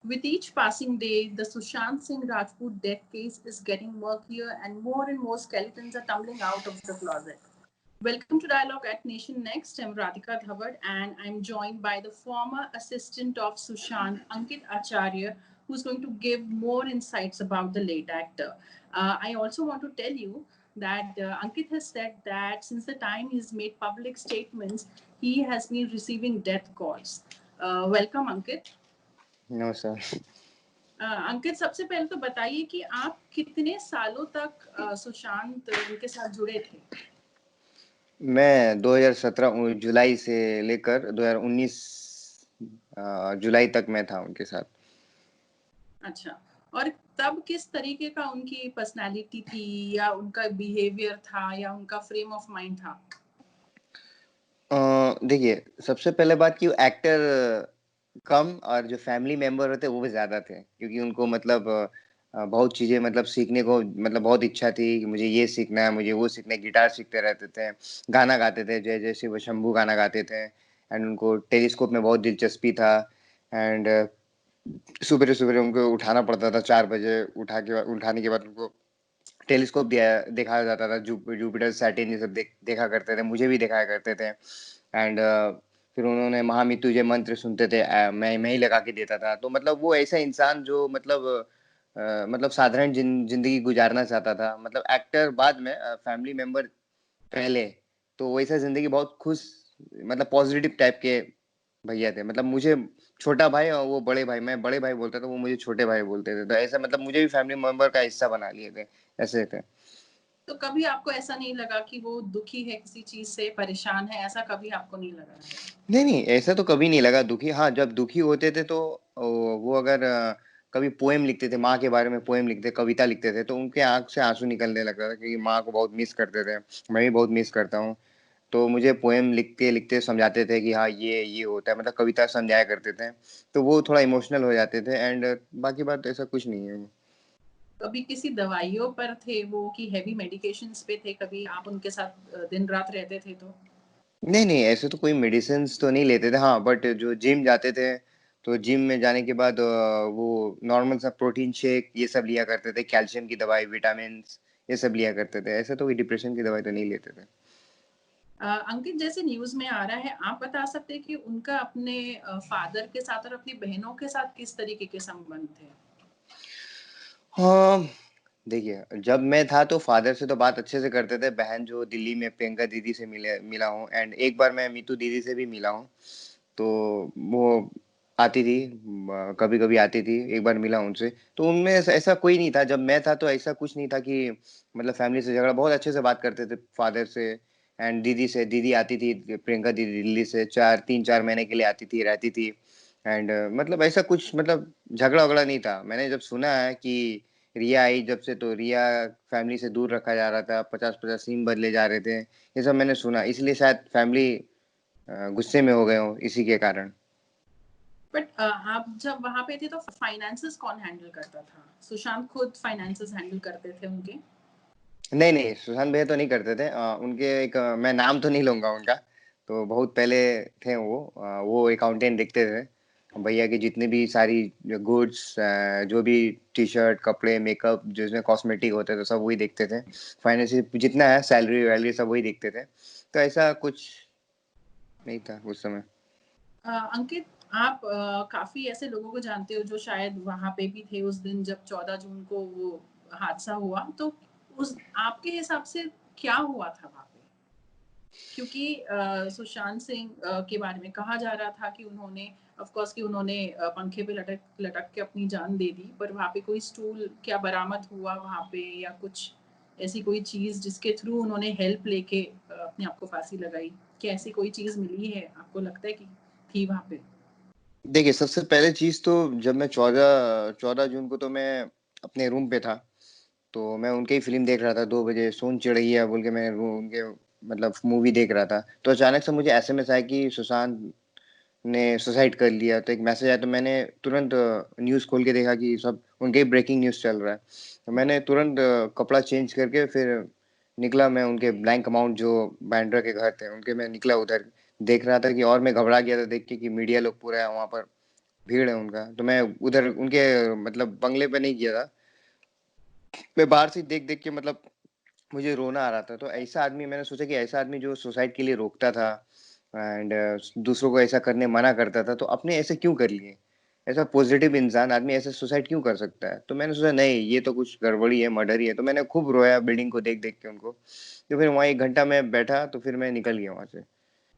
With each passing day, the Sushant Singh Rajput death case is getting murkier and more skeletons are tumbling out of the closet. Welcome to Dialogue at Nation Next. I'm Radhika Dhawad and I'm joined by the former assistant of Sushant, Ankit Acharya, who's going to give more insights about the late actor. I also want to tell you that Ankit has said that since the time he's made public statements, he has been receiving death calls. Welcome, Ankit. No sir. Ankit, सबसे पहले तो बताइए कि आप कितने सालों तक सुशांत उनके साथ जुड़े थे? मैं 2017 जुलाई से लेकर 2019 जुलाई तक मैं था उनके साथ। अच्छा, और तब किस तरीके का उनकी पर्सनालिटी थी या उनका बिहेवियर था या उनका फ्रेम ऑफ माइंड था? देखिए, सबसे पहले बात कि एक्टर कम और जो फैमिली मेंबर होते वो भी ज़्यादा थे, क्योंकि उनको मतलब बहुत चीज़ें मतलब सीखने को मतलब बहुत इच्छा थी कि मुझे ये सीखना है, मुझे वो सीखना है, गिटार सीखते रहते थे, गाना गाते थे, जय जय शिव शंभू गाना गाते थे एंड उनको टेलीस्कोप में बहुत दिलचस्पी था एंड सुबह-सुबह उनको उठाना पड़ता था 4 बजे, उठाने के बाद उनको टेलीस्कोप दिखाया जाता था, जुपिटर, सैटर्न ये सब देखा करते थे, मुझे भी दिखाया करते थे एंड फिर उन्होंने महामृत्युंजय मंत्र सुनते थे, मैं ही लगा के देता था। तो मतलब वो ऐसा इंसान जो मतलब साधारण ज़िंदगी गुज़ारना चाहता था। मतलब एक्टर बाद में, फैमिली मेंबर पहले। तो वैसा ज़िंदगी बहुत खुश, मतलब पॉज़िटिव टाइप के भैया थे। मतलब मुझे छोटा भाई और वो बड़े भाई, मैं बड़े भाई बोलता था, वो मुझे छोटे भाई बोलते थे। तो ऐसा मतलब मुझे भी फैमिली मेंबर का हिस्सा बना लिए थे, ऐसे थे। तो कभी आपको ऐसा नहीं लगा कि वो दुखी है किसी चीज से, परेशान है, ऐसा कभी आपको नहीं लगा? नहीं, ऐसा तो कभी नहीं लगा दुखी। हाँ, जब दुखी होते थे तो वो अगर कभी पोएम लिखते थे, माँ के बारे में पोएम लिखते, कविता लिखते थे, तो उनके आँख से आँसू निकलने लगता था क्योंकि माँ को बहुत मिस करते थे। मैं भी बहुत मिस करता हूँ। तो मुझे पोएम लिखते-लिखते समझाते थे कि हाँ, ये होता है, मतलब कविता समझाया करते थे। तो वो थोड़ा इमोशनल हो जाते थे एंड बाकी बात ऐसा कुछ नहीं है। कभी किसी दवाइयों पर थे वो कि हेवी मेडिकेशंस पे थे, कभी आप उनके साथ दिन रात रहते थे तो? नहीं, ऐसे तो कोई मेडिसिन्स तो नहीं लेते थे। हाँ, बट जो जिम जाते थे, तो जिम में जाने के बाद वो नॉर्मल सा प्रोटीन शेक ये सब लिया करते थे, कैल्शियम की दवाई, विटामिन्स ये सब लिया करते थे। ऐसे तो कोई डिप्रेशन की दवाई तो नहीं लेते थे। अंकित, जैसे न्यूज़ में आ रहा है, आप बता सकते हैं कि उनका अपने फादर के साथ और अपनी बहनों के साथ किस तरीके के संबंध थे? हाँ, देखिए, जब मैं था तो फादर से तो बात अच्छे से करते थे, बहन जो दिल्ली में प्रियंका दीदी से मिला हूँ एंड एक बार मैं मीतू दीदी से भी मिला हूँ। तो वो आती थी, कभी-कभी आती थी, एक बार मिला उनसे। तो उनमें ऐसा ऐसा कोई नहीं था, जब मैं था तो ऐसा कुछ नहीं था कि मतलब फैमिली से झगड़ा, बहुत अच्छे से बात करते थे फादर से एंड दीदी आती थी, प्रियंका दीदी दिल्ली से 3-4 महीने के लिए आती थी, रहती थी एंड मतलब ऐसा कुछ मतलब झगड़ा-वगड़ा नहीं था। मैंने जब सुना है कि रिया आई जब से, तो रिया फैमिली से दूर रखा जा रहा था, 50-50 सिम बदले जा रहे थे, ये सब मैंने सुना। इसलिए शायद फैमिली गुस्से में हो गए हों इसी के कारण। बट आप जब वहाँ पे थे तो फाइनेंसेस कौन हैंडल करता था? सुशांत खुद फाइनेंसेस हैंडल करते थे उनके? नहीं, सुशांत भैया तो नहीं करते थे। उनके एक मैं नाम तो नहीं लूँगा उनका, तो बहुत पहले थे वो। वो अकाउंटेंट देखते थे। भैया की जितनी भी सारी गुड्स, जो भी टी-शर्ट, कपड़े, मेकअप जिसमें कॉस्मेटिक होते थे, सब वही देखते थे। फाइनेंशियल जितना है, सैलरी-वैलरी सब वही देखते थे। तो ऐसा कुछ नहीं था उस समय। अंकित, आप काफ़ी ऐसे लोगों को जानते हो जो शायद वहाँ पे भी थे उस दिन जब 14 जून को वो हादसा हुआ, तो उस आपके हिसाब से क्या हुआ था वहाँ पे? क्योंकि सुशांत सिंह के बारे में कहा जा रहा था कि उन्होंने ऑफ कोर्स कि उन्होंने पंखे पे लटक लटक के अपनी जान दे दी, पर वहाँ पे कोई स्टूल क्या बरामद हुआ वहाँ पे या कुछ ऐसी कोई चीज़ जिसके थ्रू उन्होंने हेल्प लेके अपने आप को फांसी लगाई? क्या ऐसी कोई चीज़ मिली है? आपको लगता है कि थी वहाँ पे? देखिए, सबसे पहले चीज़ तो जब मैं 14 जून को तो मैं अपने रूम पे था। तो मैं उनकी ही फ़िल्म देख रहा था 2 बजे, सोन चिड़ैया बोल के मैं वो उनके मतलब मूवी देख रहा था। तो अचानक से मुझे एसएमएस आया कि सुशांत ने सुसाइड कर लिया। तो एक मैसेज आया, तो मैंने तुरंत न्यूज़ खोल के देखा कि सब उनके ही ब्रेकिंग न्यूज़ चल रहा है। तो मैंने तुरंत कपड़ा चेंज करके फिर निकला, मैं उनके बैंक अमाउंट जो बांद्रा के घर थे, उनके मैं निकला उधर। देख रहा था कि और मैं घबरा गया था देख के कि मीडिया लोग पूरा वहाँ पर भीड़ है उनका, तो मैं उधर उनके मतलब बंगले पे नहीं गया था। मैं बाहर से देख-देख के मतलब मुझे रोना आ रहा था। तो ऐसा आदमी, मैंने सोचा कि ऐसा आदमी जो सुसाइड के लिए रोकता था एंड दूसरों को ऐसा करने मना करता था, तो आपने ऐसे क्यों कर लिए? ऐसा पॉजिटिव इंसान आदमी ऐसे सुसाइड क्यों कर सकता है? तो मैंने सोचा नहीं, ये तो कुछ गड़बड़ी है, मर्डर ही है। तो मैंने खूब रोया बिल्डिंग को देख-देख के उनको। तो फिर वहाँ 1 घंटा मैं बैठा, तो फिर मैं निकल गया वहाँ से।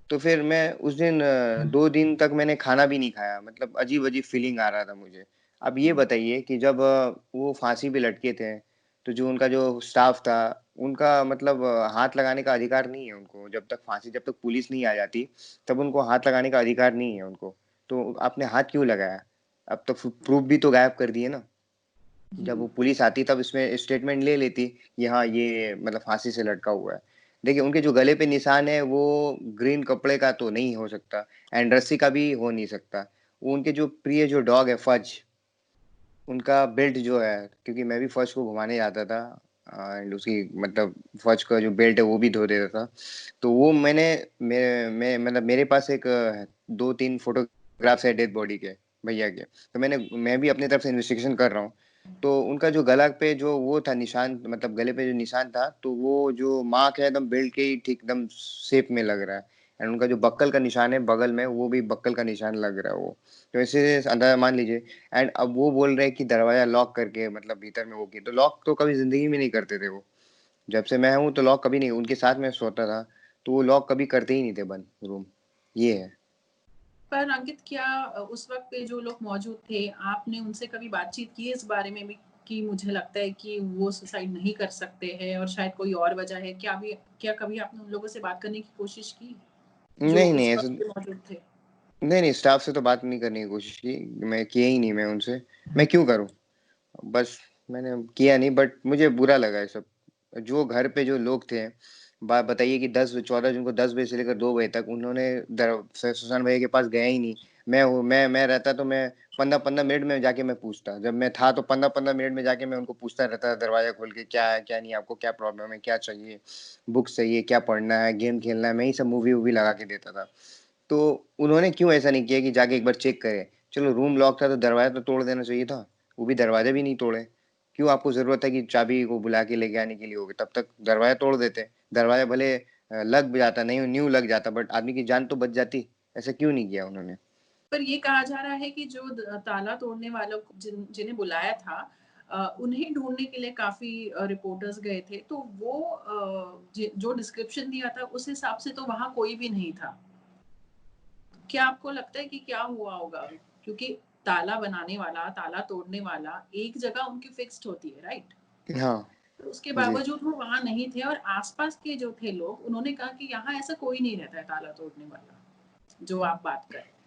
तो फिर मैं उस दिन 2 दिन तक मैंने खाना भी नहीं खाया, मतलब अजीब-अजीब फीलिंग आ रहा था मुझे। अब ये बताइए कि जब वो फांसी पे लटके थे, तो जो उनका जो स्टाफ था, उनका मतलब हाथ लगाने का अधिकार नहीं है उनको। जब तक पुलिस नहीं आ जाती, तब उनको हाथ लगाने का अधिकार नहीं है उनको। तो आपने हाथ क्यों लगाया? अब तो प्रूफ भी तो गायब कर दिए ना। जब जी। वो पुलिस आती तब इसमें स्टेटमेंट ले लेती कि हाँ, ये मतलब फांसी से लटका हुआ है। देखिए उनके जो गले पे निशान है वो ग्रीन कपड़े का तो नहीं हो सकता एंड रस्सी का भी हो नहीं सकता। वो उनके जो प्रिय जो डॉग है फज, उनका बेल्ट जो है, क्योंकि मैं भी फज को घुमाने जाता था एंड उसकी मतलब फज का जो बेल्ट है वो भी धो देता था। तो वो मैं मतलब मेरे पास एक 2-3 फोटोग्राफ्स है डेड बॉडी के, भैया के। तो मैं भी अपनी तरफ से इन्वेस्टिगेशन कर रहा हूँ। तो उनका जो गला पे जो वो था निशान, मतलब गले पे जो निशान था, तो वो जो मार्क है एकदम बेल्ट के ही ठीक एकदम शेप में लग रहा है एंड उनका जो बक्कल का निशान है बगल में, वो भी बक्कल का निशान लग रहा है वो। तो ऐसे अंदाजा मान लीजिए। एंड अब वो बोल रहे हैं कि दरवाजा लॉक करके मतलब भीतर में वो किए, तो लॉक तो कभी ज़िंदगी में नहीं करते थे वो। जब से मैं हूँ तो लॉक कभी नहीं, उनके साथ मैं सोता था, तो वो लॉक कभी करते ही नहीं थे बंद रूम, ये है। पर अंकित, क्या उस वक़्त पे जो लोग मौजूद थे, आपने उनसे कभी बातचीत की इस बारे में भी कि मुझे लगता है कि वो सुसाइड नहीं कर सकते हैं और शायद कोई और वजह है? क्या कभी आपने उन लोगों से बात करने की कोशिश की, जो नहीं, नहीं उस ऐसे वक़्त पे मौजूद थे? नहीं, नहीं स्टाफ से तो बात नहीं करने की कोशिश की, मैं किया ही नहीं मैं उनसे, मैं क्यों करूँ? बस मैंने किया नहीं, बट मुझे बुरा लगा ये सब। जो घर पे जो लोग थे, बात बताइए कि 14 जून को 10 बजे से लेकर 2 बजे तक उन्होंने सुशांत भैया के पास गया ही नहीं। मैं रहता तो मैं 15-15 मिनट में जाके मैं पूछता। जब मैं था तो 15-15 मिनट में जाके मैं उनको पूछता रहता था दरवाज़ा खोल के, क्या है, क्या नहीं, आपको क्या प्रॉब्लम है, क्या चाहिए, बुक्स चाहिए, क्या पढ़ना है, गेम खेलना है, मैं ही सब मूवी-वूवी लगा के देता था। तो उन्होंने क्यों ऐसा नहीं किया कि जाके एक बार चेक करें? चलो रूम लॉक था तो दरवाज़ा तो तोड़ देना चाहिए था। वो भी दरवाज़ा भी नहीं तोड़े। क्यों आपको ज़रूरत है कि चाबी को बुला के लेके आने के लिए होगी? तब तक दरवाज़ा तोड़ देते। दरवाज़ा भले लग भी जाता, नहीं न्यू लग जाता, बट आदमी की जान तो बच जाती। ऐसा क्यों नहीं किया उन्होंने? पर ये कहा जा रहा है कि जो ताला तोड़ने वालों को जिन्हें बुलाया था, उन्हें ढूंढने के लिए काफी रिपोर्टर्स गए थे, तो वो जो डिस्क्रिप्शन दिया था उस हिसाब से तो वहां कोई भी नहीं था। क्या आपको लगता है कि क्या हुआ होगा? क्योंकि ताला बनाने वाला, ताला तोड़ने वाला एक जगह उनकी फिक्स्ड होती है, राइट? हाँ, तो उसके जी। बावजूद वो वहां नहीं थे और आसपास के जो थे लोग, उन्होंने कहा कि यहाँ ऐसा कोई नहीं रहता है ताला तोड़ने वाला, जो आप बात कर रहे हैं।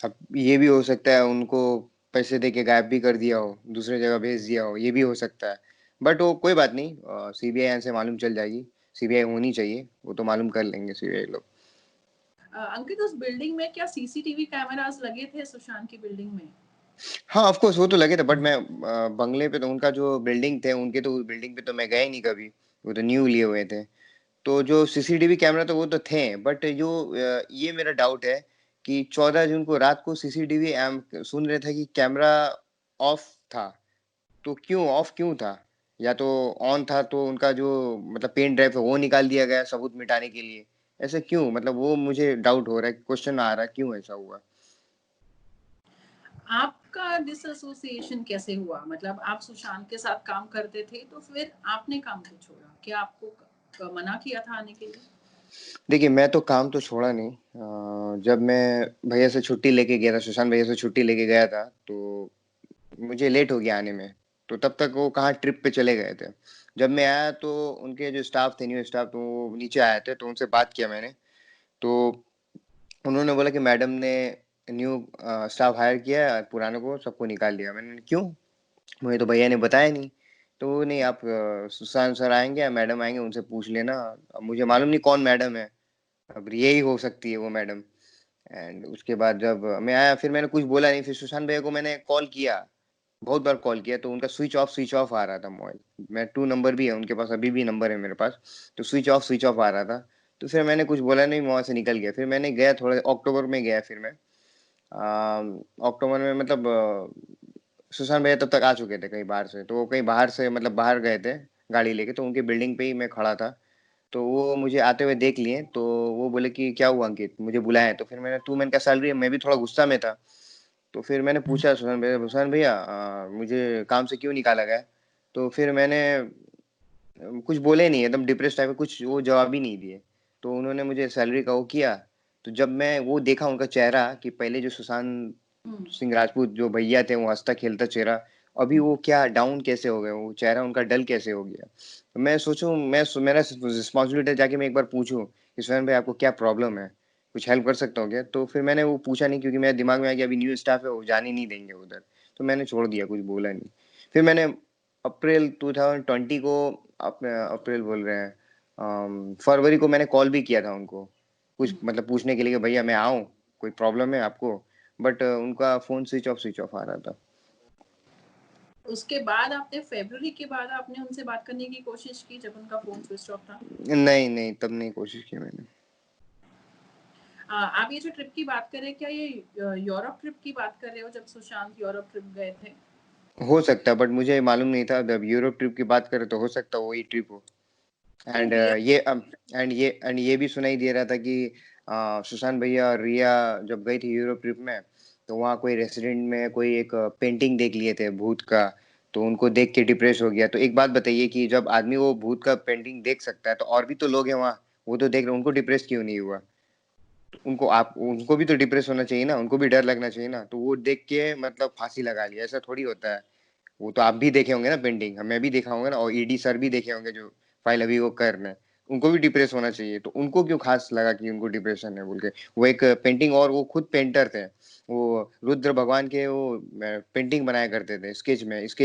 अब ये भी हो सकता है उनको पैसे देके गायब भी कर दिया हो, दूसरी जगह भेज दिया हो, ये भी हो सकता है। बट वो कोई बात नहीं, सीबीआई यहाँ से मालूम चल जाएगी। सीबीआई होनी चाहिए, वो तो मालूम कर लेंगे सीबीआई लोग। अंकित, उस बिल्डिंग में क्या सीसीटीवी कैमरास लगे थे, सुशांत की बिल्डिंग में? हाँ, ऑफ कोर्स वो तो लगे थे, बट मैं बंगले पे तो उनका जो बिल्डिंग थे, उनके तो बिल्डिंग पे तो मैं गया ही नहीं कभी। वो तो न्यू लिए हुए थे। तो जो सीसीटीवी कैमरा तो वो तो थे, बट जो ये मेरा डाउट है कि 14 जून को रात को सीसीटीवी सुन रहे थे कि कैमरा ऑफ था, तो ऑफ क्यों था? या तो ऑन था तो उनका जो मतलब पेन ड्राइव है वो निकाल दिया गया सबूत मिटाने के लिए। ऐसा क्यों? मतलब वो मुझे डाउट हो रहा है, क्वेश्चन आ रहा है क्यों ऐसा हुआ? आपका डिसएसोसिएशन कैसे हुआ? मतलब आप सुशांत के साथ काम करते थे, तो फिर आपने काम क्यों छोड़ा? क्या आपको मना किया था आने के लिए? देखिए, मैं तो काम तो छोड़ा नहीं। जब मैं भैया से छुट्टी लेके गया था, सुशांत भैया से छुट्टी लेके गया था, तो मुझे लेट हो गया आने में। तो तब तक वो कहाँ ट्रिप पे चले गए थे। जब मैं आया तो उनके जो स्टाफ थे, न्यू स्टाफ, तो वो नीचे आए थे, तो उनसे बात किया मैंने। तो उन्होंने बोला कि मैडम ने न्यू स्टाफ हायर किया है, पुरानों को सबको निकाल दिया। मैंने क्यों? मुझे तो भैया ने बताया नहीं। तो नहीं, आप सुशांत सर आएँगे या मैडम आएँगे, उनसे पूछ लेना। अब मुझे मालूम नहीं कौन मैडम है। अब यही हो सकती है वो मैडम। एंड उसके बाद जब मैं आया फिर मैंने कुछ बोला नहीं, फिर सुशांत भैया को मैंने कॉल किया, बहुत बार कॉल किया, तो उनका स्विच ऑफ आ रहा था मोबाइल। मैं 2 नंबर भी है उनके पास, अभी भी नंबर है मेरे पास, तो स्विच ऑफ आ रहा था। तो फिर मैंने कुछ बोला नहीं, मैं वहाँ से निकल गया। फिर मैंने गया थोड़ा अक्टूबर में गया फिर मैं। अक्टूबर में मतलब सुशांत भैया तब तक आ चुके थे कहीं बाहर से, तो वो कहीं बाहर से मतलब बाहर गए थे गाड़ी लेके, तो उनकी बिल्डिंग पे ही मैं खड़ा था। तो वो मुझे आते हुए देख लिए, तो वो बोले कि क्या हुआ अंकित, मुझे बुलाया है? तो फिर मैंने कहा सैलरी है। मैं भी थोड़ा गुस्सा में था। तो फिर मैंने पूछा सुशांत भैया मुझे काम से क्यों निकाला गया? तो फिर मैंने कुछ बोले नहीं, एकदम डिप्रेस टाइप में कुछ वो जवाब ही नहीं दिए। तो उन्होंने मुझे सैलरी का वो किया। तो जब मैं वो देखा उनका चेहरा कि पहले जो सुशांत हुँ, सिंह राजपूत जो भैया थे, वो हंसता खेलता चेहरा, अभी हुँ। वो क्या डाउन कैसे हो गए, वो चेहरा उनका डल कैसे हो गया। तो मैं सोचूं, मेरा रिस्पॉन्सिबिलिटी है जाके मैं एक बार पूछूं कि स्वयं भाई आपको क्या प्रॉब्लम है, कुछ हेल्प कर सकता हूँ क्या? तो फिर मैंने वो पूछा नहीं, क्योंकि मेरे दिमाग में आ गया अभी न्यू स्टाफ है, वो जाने नहीं देंगे उधर। तो मैंने छोड़ दिया, कुछ बोला नहीं। फिर मैंने अप्रैल 2020 को, अपने अप्रैल बोल रहे हैं, फरवरी को मैंने कॉल भी किया था उनको, कुछ हुँ। मतलब पूछने के लिए कि भैया मैं आऊँ, कोई प्रॉब्लम है आपको? बट उनका फोन स्विच ऑफ आ रहा था। उसके बाद आपने फ़रवरी के बाद आपने उनसे बात करने की कोशिश की जब उनका फ़ोन स्विच ऑफ था? नहीं नहीं, तब नहीं कोशिश की मैंने। आप ये जो ट्रिप की बात कर रहे हैं, क्या ये यूरोप ट्रिप की बात कर रहे हो जब सुशांत यूरोप ट्रिप गए थे? हो सकता है, बट मुझे मालूम नहीं था। जब यूरोप ट्रिप की बात करें तो हो सकता है वही ट्रिप हो। तो एंड रिया ये भी सुनाई दे रहा था कि सुशांत भैया और रिया जब गई थी यूरोप ट्रिप में, तो वहाँ कोई रेस्टोरेंट में कोई एक पेंटिंग देख लिए थे भूत का। तो उनको देख के डिप्रेस हो गया। तो एक बात बताइए कि जब आदमी वो भूत का पेंटिंग देख सकता है, तो और भी तो लोग हैं वहाँ, वो तो देख रहे हैं, उनको डिप्रेस क्यों नहीं हुआ? उनको भी तो डिप्रेस होना चाहिए ना, उनको भी डर लगना चाहिए ना। तो वो देख के मतलब फांसी लगा लिया, ऐसा थोड़ी होता है। वो तो आप भी देखे होंगे ना पेंटिंग, मैं भी देखा होंगे ना, और ईडी सर भी देखे होंगे जो फाइल अभी वो कर रहे हैं। उनको भी डिप्रेस होना चाहिए, तो उनको क्यों खास लगा कि उनको डिप्रेशन है बोल के? वो एक पेंटिंग, और वो खुद पेंटर थे। वो रुद्र भगवान के वो पेंटिंग बनाया करते थे, स्केच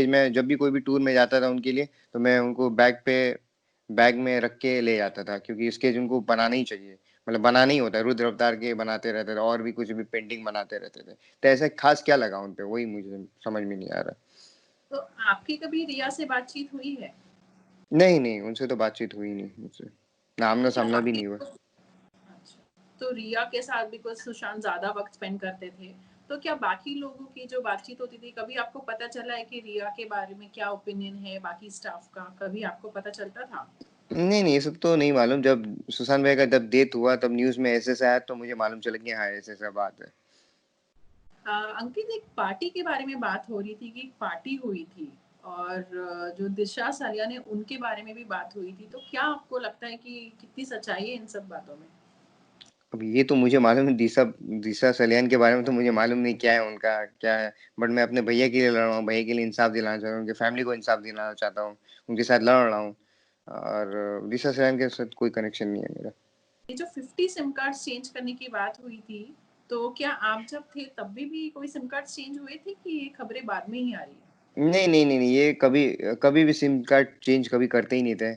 में जब भी कोई भी टूर में जाता था उनके लिए, तो मैं उनको बैग में रख के ले जाता था, क्योंकि स्केच उनको बनाना ही चाहिए। मतलब बनाना ही होता है, रुद्र अवतार के बनाते रहते थे, और भी कुछ भी पेंटिंग बनाते रहते थे। तो ऐसा खास क्या लगा उन पे, वही मुझे समझ में नहीं आ रहा। तो आपकी कभी रिया से बातचीत हुई है? नहीं नहीं, उनसे तो बातचीत हुई नहीं मुझसे, ना आमना क्या सामना भी बाकी नहीं हुआ। अच्छा, तो रिया के साथ बिकॉज़ सुशांत ज़्यादा वक़्त स्पेंड करते थे, तो क्या बाकी लोगों की जो बातचीत होती थी, कभी आपको पता चला है कि रिया के बारे में क्या ओपिनियन है बाकी स्टाफ का? कभी आपको पता चलता था? नहीं नहीं, ये सब तो नहीं मालूम। जब सुशांत भाई का जब डेथ हुआ, तब न्यूज में ऐसे ऐसे आया, तो मुझे मालूम चला कि हाँ ऐसे ऐसा बात है। अंकित, एक पार्टी के बारे में बात हो रही थी कि एक पार्टी हुई थी और जो दिशा सालिया ने उनके बारे में भी बात हुई थी, तो क्या आपको लगता है कि कितनी सच्चाई है इन सब बातों में? अब ये तो मुझे मालूम है, दिशा दिशा सलियान के बारे में तो मुझे मालूम नहीं क्या है उनका, क्या है। बट मैं अपने भैया के लिए लड़ रहा हूँ, भैया के लिए इंसाफ दिलाना चाहता हूँ, उनकी फैमिली को इंसाफ दिलाना चाहता हूँ, उनके साथ लड़ रहा हूँ। और दिशा सलियान के साथ कोई कनेक्शन नहीं है मेरा। ये जो 50 सिम कार्ड्स चेंज करने की बात हुई थी, तो क्या आप जब थे तब भी कोई सिम कार्ड्स चेंज हुए थे कि ये खबरें बाद में ही आ रही हैं? नहीं नहीं नहीं नहीं, ये कभी कभी भी सिम कार्ड चेंज कभी करते ही नहीं थे,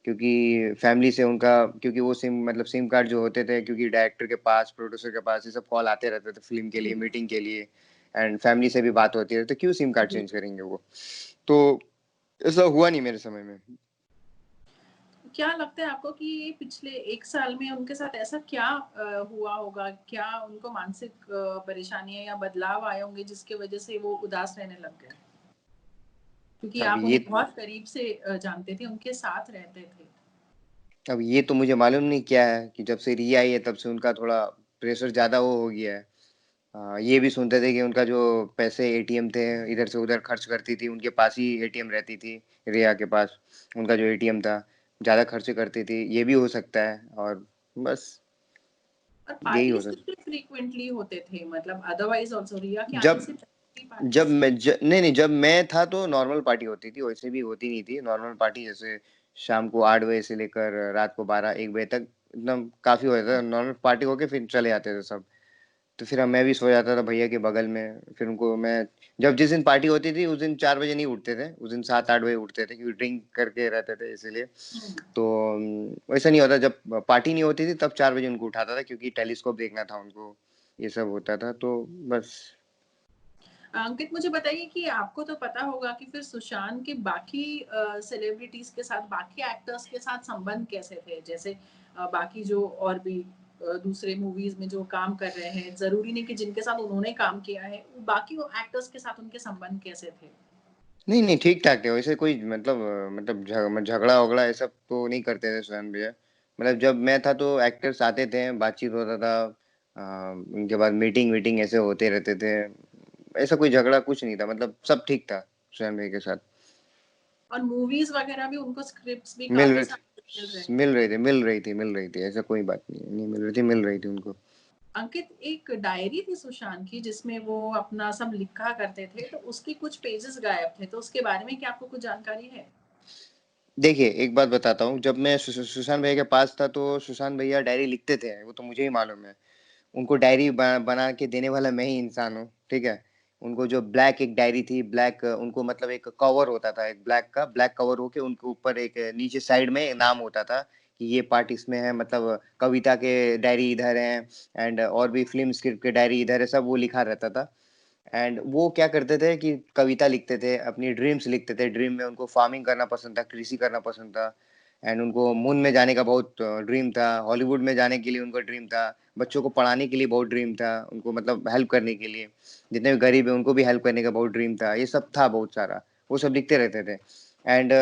क्योंकि फैमिली से उनका, क्योंकि वो सिम कार्ड जो होते थे, क्योंकि डायरेक्टर के पास, प्रोड्यूसर के पास ये सब कॉल आते रहते थे फिल्म के लिए, जी, मीटिंग के लिए। एंड फैमिली से भी बात होती है, तो क्यों सिम कार्ड जी। चेंज करेंगे वो? तो ऐसा हुआ नहीं मेरे समय में। क्या लगता है आपको कि ये पिछले 1 साल में उनके साथ ऐसा क्या हुआ होगा? क्या उनको मानसिक परेशानियाँ या बदलाव आए होंगे जिसकी वज़ह से वो उदास रहने लग गए? क्योंकि अब आप ये उन्हें बहुत करीब से जानते थे, उनके साथ रहते थे। अब ये तो मुझे मालूम नहीं क्या है कि जब से रिया आई है तब से उनका थोड़ा प्रेशर ज्यादा वो हो गया है। ये भी सुनते थे कि उनका जो पैसे एटीएम थे, इधर से उधर खर्च करती थी, उनके पास ही एटीएम रहती थी, रिया के पास उनका जो एटीएम था, ज़्यादा खर्च करती थी, ये भी हो सकता है। और बस और यही हो पार्टीज़ सकता। कितने फ्रीक्वेंटली होते थे? मतलब अदरवाइज़ ऑल्सो रिया के आने जब से पहले भी जब पार्टीज़ मैं नहीं नहीं, जब मैं था तो नॉर्मल पार्टी होती थी, वैसे भी होती नहीं थी नॉर्मल पार्टी। जैसे शाम को 8 बजे से लेकर रात को 12-1 बजे तक एकदम काफी हो जाता था। नॉर्मल पार्टी होके फिर चले जाते थे सब। तो फिर मैं भी सो जाता था भैया के बगल में। फिर उनको मैं, जब जिस दिन पार्टी होती थी उस दिन 4 बजे नहीं उठते थे, उस दिन 7-8 बजे उठते थे, क्योंकि ड्रिंक करके रहते थे इसीलिए। हुँ। तो वैसा नहीं होता, जब पार्टी नहीं होती थी तब 4 बजे उनको उठाता था, क्योंकि टेलीस्कोप देखना था उनको, ये सब होता था। तो बस। अंकित, मुझे बताइए कि आपको तो पता होगा कि फिर सुशांत के बाकी सेलिब्रिटीज़ के साथ, बाकी एक्टर्स के साथ संबंध कैसे थे? जैसे बाकी जो और भी दूसरे मूवीज़ में जो काम कर रहे हैं, ज़रूरी नहीं कि जिनके साथ उन्होंने काम किया है, बाकी वो एक्टर्स के साथ उनके संबंध कैसे थे? नहीं, नहीं, ठीक-ठाक थे, वैसे कोई मतलब मतलब झगड़ा-वगड़ा ये सब तो नहीं करते थे सुशांत भैया। मतलब जब मैं था तो एक्टर्स आते थे, बातचीत होता था, उनके बाद मीटिंग-वीटिंग ऐसे होते रहते थे। ऐसा कोई झगड़ा कुछ नहीं था, मतलब सब ठीक था सुशांत भैया के साथ। और मूवीज़ वगैरह भी उनको स्क्रिप्ट्स भी मिल काफ़ी रहे सारे मिल रहे थे हैं। मिल रही थी, ऐसा कोई बात नहीं है, नहीं मिल रही थी, मिल रही थी उनको। अंकित, एक डायरी थी सुशांत की जिसमें वो अपना सब लिखा करते थे, तो उसके कुछ पेजेज़ गायब थे, तो उसके बारे में क्या आपको कुछ जानकारी है? देखिए, एक बात बताता हूँ, जब मैं सुशांत भैया के पास था, तो सुशांत भैया डायरी लिखते थे, वो तो मुझे ही मालूम है। उनको डायरी बना के देने वाला मैं ही इंसान हूँ, ठीक है? उनको जो ब्लैक एक डायरी थी, ब्लैक उनको मतलब एक कवर होता था एक ब्लैक का, ब्लैक कवर होके उनके ऊपर एक नीचे साइड में नाम होता था कि ये पार्ट इसमें है, मतलब कविता के डायरी इधर है एंड और भी फ़िल्म स्क्रिप्ट के डायरी इधर है, सब वो लिखा रहता था। एंड वो क्या करते थे कि कविता लिखते थे, अपनी ड्रीम्स लिखते थे, ड्रीम में उनको फार्मिंग करना पसंद था, कृषि करना पसंद था एंड उनको मून में जाने का बहुत ड्रीम था, हॉलीवुड में जाने के लिए उनका ड्रीम था, बच्चों को पढ़ाने के लिए बहुत ड्रीम था, उनको मतलब हेल्प करने के लिए, जितने भी गरीब हैं उनको भी हेल्प करने का बहुत ड्रीम था, ये सब था बहुत सारा, वो सब लिखते रहते थे। एंड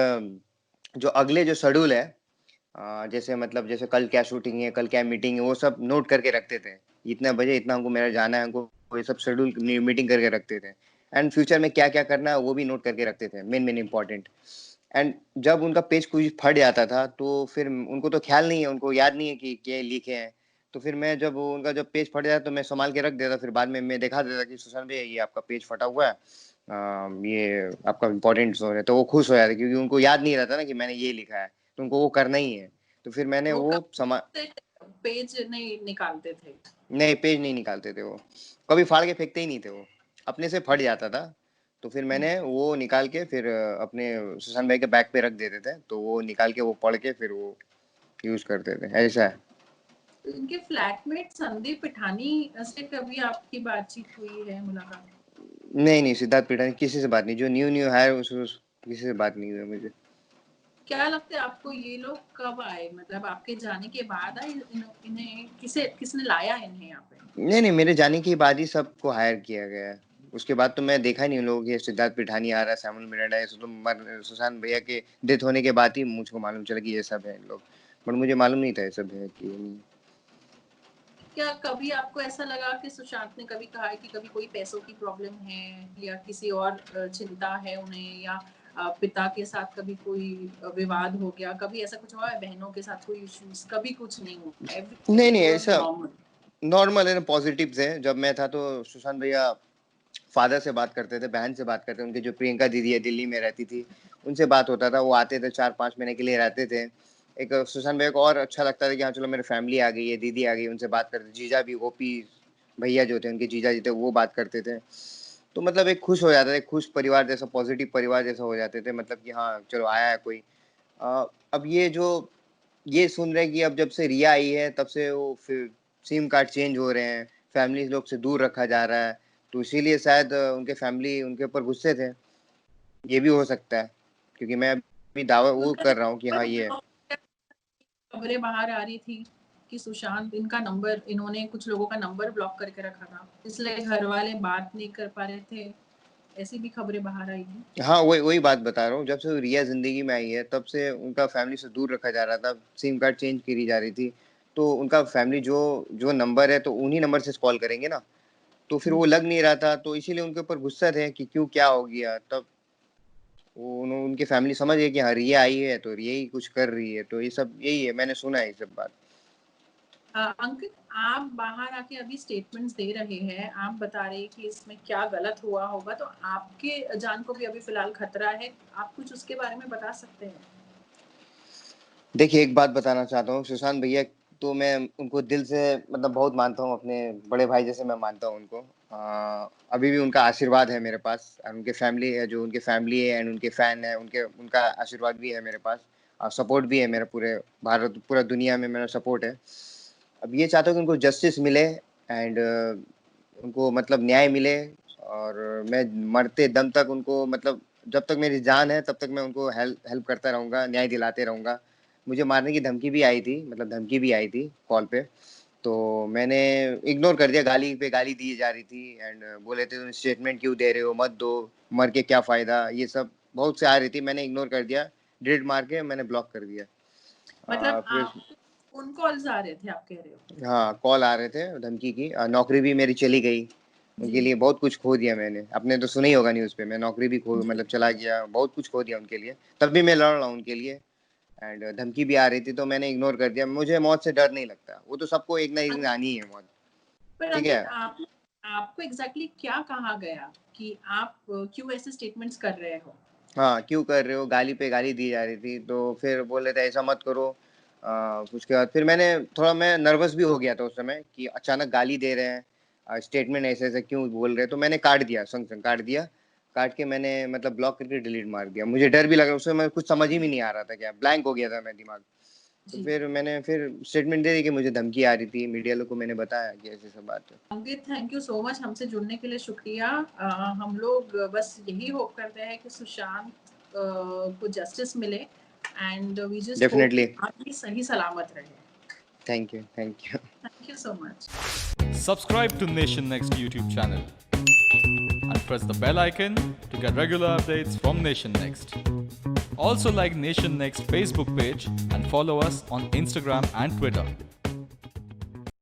जो अगले जो शेड्यूल है, जैसे मतलब जैसे कल क्या शूटिंग है, कल क्या मीटिंग है, वो सब नोट करके रखते थे। इतने बजे इतना हमको मेरा जाना है, हमको ये सब शेड्यूल मीटिंग करके रखते थे। एंड फ्यूचर में क्या-क्या करना है, वो भी नोट करके रखते थे, मेन-मेन इम्पोर्टेंट। एंड जब उनका पेज कुछ फट जाता था, तो फिर उनको तो ख्याल नहीं है, उनको याद नहीं है कि क्या लिखे हैं। तो फिर मैं जब उनका जब पेज फट जाता, तो मैं सँभाल के रख देता, फिर बाद में मैं दिखा देता कि सुशांत भैया ये आपका पेज फटा हुआ है। ये आपका इम्पोर्टेंट ज़ोन है, तो वो खुश हो जाते क्योंकि उनको याद नहीं रहता ना कि मैंने ये लिखा है, तो उनको वो करना ही है। तो फिर मैंने वो वो समा कभी से पेज नहीं निकालते थे। नहीं, पेज नहीं निकालते थे वो। कभी फाड़ के फेंकते ही नहीं थे वो। अपने से फट जाता था, तो फिर हुँ। मैंने वो निकाल के फिर अपने सुशांत भाई के बैग पे रख देते थे, तो वो निकाल के वो पढ़ के फिर वो यूज़ करते थे, ऐसा है। तो इनके फ्लैटमेट संदीप पिठानी से कभी आपकी बातचीत हुई है, मुलाकात? नहीं, नहीं, सिद्धार्थ पिठानी किसी से बात नहीं, जो न्यू-न्यू है उस किसी से बात नहीं हुई मुझे। क्या लगता है आपको ये लोग कब आए? मतलब आपके जाने के बाद आए इन्हें किसने लाया इन्हें यहाँ पे? नहीं, नहीं, मेरे जाने के बाद ही सबको हायर किया गया है। उसके बाद तो मैं देखा ही नहीं उन लोगों के सिद्धार्थ पिठानी आ रहा है, सैमुअल मिरांडा ऐसे तो सुशांत भैया के डेथ होने के बाद ही मुझको मालूम चला कि ये सब है इन लोग। बट मुझे मालूम नहीं था ये सब है कि नहीं। क्या कभी आपको ऐसा लगा कि सुशांत ने कभी कहा है कि कभी कोई पैसों की प्रॉब्लम है या किसी और चिंता है उन्हें या पिता के साथ कभी कोई विवाद हो गया, कभी ऐसा कुछ हुआ है? बहनों के साथ कोई इश्यूज़? कभी कुछ नहीं हुआ, नहीं, एवरीथिंग नहीं वाज़ ऐसा नॉर्मल। नॉर्मल है ना, पॉजिटिव्स है। जब मैं था तो सुशांत भैया फादर से बात करते थे, बहन से बात करते थे, उनकी जो प्रियंका दीदी है दिल्ली में रहती थी, उनसे बात होता था, वो आते थे 4-5 महीने के लिए रहते थे। एक सुशांत भैया को और अच्छा लगता था कि हाँ, चलो मेरी फैमिली आ गई है, दीदी आ गई, उनसे बात करते, जीजा भी ओपी भैया जो थे, उनके जीजा जी थे, वो बात करते थे। तो मतलब एक खुश हो जाता था, एक खुश परिवार जैसा, पॉजिटिव परिवार जैसा हो जाते थे, मतलब कि हाँ, चलो आया है कोई। अब ये सुन रहे हैं कि अब जब से रिया आई है, तब से वो फिर सिम कार्ड चेंज हो रहे हैं, फैमिली लोग से दूर रखा जा रहा है, तो इसीलिए शायद उनके फैमिली उनके ऊपर गुस्से थे। ये भी हो सकता है, क्योंकि मैं अभी दावा वो उनका कर रहा हूँ कि हाँ, नंबर ये है। ब्लॉक, खबरें बाहर आ रही थी कि सुशांत इनका नंबर, इन्होंने कुछ लोगों का नंबर ब्लॉक करके रखा था, इसलिए घर वाले बात नहीं कर पा रहे थे, ऐसी भी खबरें बाहर आई थी। हाँ, वही वही बात बता रहा हूँ, जब से रिया ज़िंदगी में आई है, तब से उनका फैमिली से दूर रखा जा रहा था, सिम कार्ड चेंज करी जा रही थी, तो उनका फैमिली जो जो नंबर है, तो उन्हीं नंबर से कॉल करेंगे ना, तो फिर वो हम्म। लग नहीं रहा था, तो इसीलिए उनके ऊपर गुस्सा थे कि क्यों, क्या हो गया? तब वो उनकी फैमिली समझ गई कि हाँ, रिया आई है, तो रिया ही कुछ कर रही है, तो ये सब यही है, मैंने सुना है ये सब बात। अंकित, आप बाहर आके अभी स्टेटमेंट्स दे रहे हैं, आप बता रहे हैं कि इसमें क्या गलत हुआ होगा, तो आपके जान को भी अभी फिलहाल खतरा है, आप कुछ उसके बारे में बता सकते हैं? देखिए, एक बात बताना चाहता हूँ, सुशांत भैया तो मैं उनको दिल से मतलब बहुत मानता हूँ, अपने बड़े भाई जैसे मैं मानता हूँ उनको। अभी भी उनका आशीर्वाद है मेरे पास और उनके फैमिली है, जो उनके फैमिली है एंड उनके फैन है, उनके उनका आशीर्वाद भी है मेरे पास और सपोर्ट भी है मेरा पूरे भारत, पूरा दुनिया में मेरा सपोर्ट है। अब ये चाहता हूँ कि उनको जस्टिस मिले एंड उनको मतलब न्याय मिले और मैं मरते दम तक उनको मतलब जब तक मेरी जान है तब तक मैं उनको हेल्प हेल्प करता रहूँगा, न्याय दिलाते रहूँगा। मुझे मारने की धमकी भी आई थी, मतलब धमकी भी आई थी कॉल पे। तो मैंने इग्नोर कर दिया, गाली पे गाली दी जा रही थी एंड बोले थे तुम स्टेटमेंट क्यों दे रहे हो, मत दो, मर के क्या फ़ायदा, ये सब बहुत से आ रही थी, मैंने इग्नोर कर दिया, डिलीट मार के मैंने ब्लॉक कर दिया। मतलब फिर आप उन कॉल्स आ रहे थे, आप कह रहे हो? हाँ, कॉल आ रहे थे धमकी की, नौकरी भी मेरी चली गई, जी, उनके लिए बहुत कुछ खो दिया मैंने, आपने तो सुना ही होगा न्यूज़ पे, मैं नौकरी भी खो जी। मतलब चला गया, बहुत कुछ खो दिया उनके लिए, तब भी मैं लड़ रहा हूँ उनके लिए एंड धमकी भी आ रही थी तो मैंने इग्नोर कर दिया, मुझे मौत से डर नहीं लगता, वो तो सबको एक ना एक दिन आनी ही है मौत, पर ठीक है? अंकित, आप आपको एग्ज़ैक्टली क्या कहा गया कि आप क्यों ऐसे स्टेटमेंट्स कर रहे हो? हाँ, क्यों कर रहे हो? गाली पे गाली दी जा रही थी, तो फिर बोल रहे थे ऐसा मत करो। उसके बाद फिर मैं नर्वस भी हो गया था उस समय कि अचानक गाली दे रहे हैं, स्टेटमेंट ऐसे-ऐसे क्यों बोल रहे हैं, तो मैंने काट दिया, संग-संग काट दिया। काट के मैंने मतलब ब्लॉक करके डिलीट मार दिया। मुझे डर भी लग रहा उस समय कुछ समझ ही में नहीं आ रहा था क्या, ब्लैंक हो गया था मेरा दिमाग। तो जी। फिर मैंने स्टेटमेंट दे दी कि मुझे धमकी आ रही थी, मीडिया लोग को मैंने बताया कि ऐसी-ऐसी बात है। अंकित, थैंक यू सो मच हमसे जुड़ने के लिए, शुक्रिया। हम लोग बस यही होप करते हैं कि सुशांत को जस्टिस मिले and we just hope definitely. कि आप भी सही सलामत रहें। Thank you, thank you. Thank you so much. Subscribe to Nation Next YouTube channel and press the bell icon to get regular updates from Nation Next. Also like Nation Next Facebook page and follow us on Instagram and Twitter.